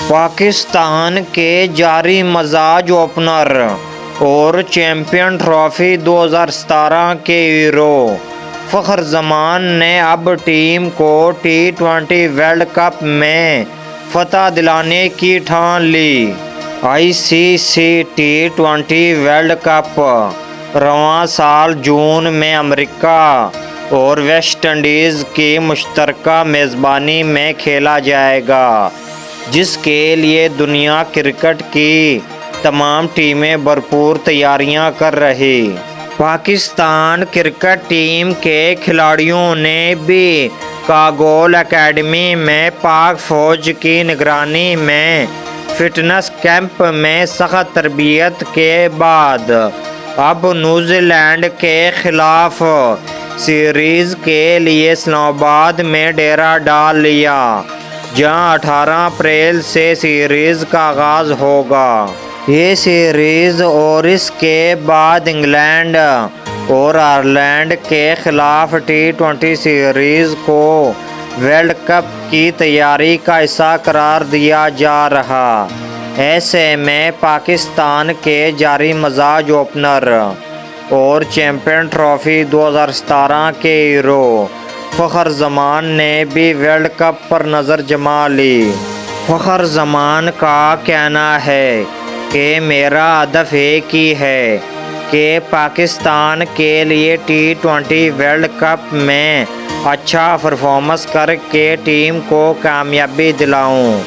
پاکستان کے جاری مزاج اوپنر اور چیمپئن ٹرافی 2017 کے ہیرو فخر زمان نے اب ٹیم کو T20 ورلڈ کپ میں فتح دلانے کی ٹھان لی۔ ICC T20 ورلڈ کپ رواں سال جون میں امریکہ اور ویسٹ انڈیز کی مشترکہ میزبانی میں کھیلا جائے گا، جس کے لیے دنیا کرکٹ کی تمام ٹیمیں بھرپور تیاریاں کر رہی۔ پاکستان کرکٹ ٹیم کے کھلاڑیوں نے بھی کاگول اکیڈمی میں پاک فوج کی نگرانی میں فٹنس کیمپ میں سخت تربیت کے بعد اب نیوزی لینڈ کے خلاف سیریز کے لیے اسلام آباد میں ڈیرا ڈال لیا، جہاں 18 اپریل سے سیریز کا آغاز ہوگا۔ یہ سیریز اور اس کے بعد انگلینڈ اور آئرلینڈ کے خلاف T20 سیریز کو ورلڈ کپ کی تیاری کا حصہ قرار دیا جا رہا۔ ایسے میں پاکستان کے جاری مزاج اوپنر اور چیمپئن ٹرافی 2017 کے ہیرو فخر زمان نے بھی ورلڈ کپ پر نظر جما لی۔ فخر زمان کا کہنا ہے کہ میرا ہدف ایک ہی ہے کہ پاکستان کے لیے T20 ورلڈ کپ میں اچھا پرفارمنس کر کے ٹیم کو کامیابی دلاؤں۔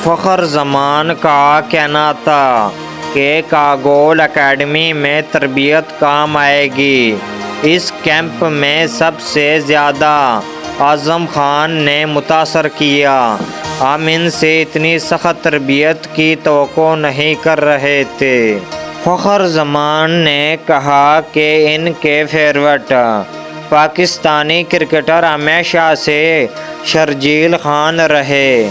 فخر زمان کا کہنا تھا کہ کاگول اکیڈمی میں تربیت کام آئے گی۔ اس کیمپ میں سب سے زیادہ اعظم خان نے متاثر کیا۔ ہم ان سے اتنی سخت تربیت کی توقع نہیں کر رہے تھے۔ فخر زمان نے کہا کہ ان کے فیورٹ پاکستانی کرکٹر ہمیشہ سے شرجیل خان رہے۔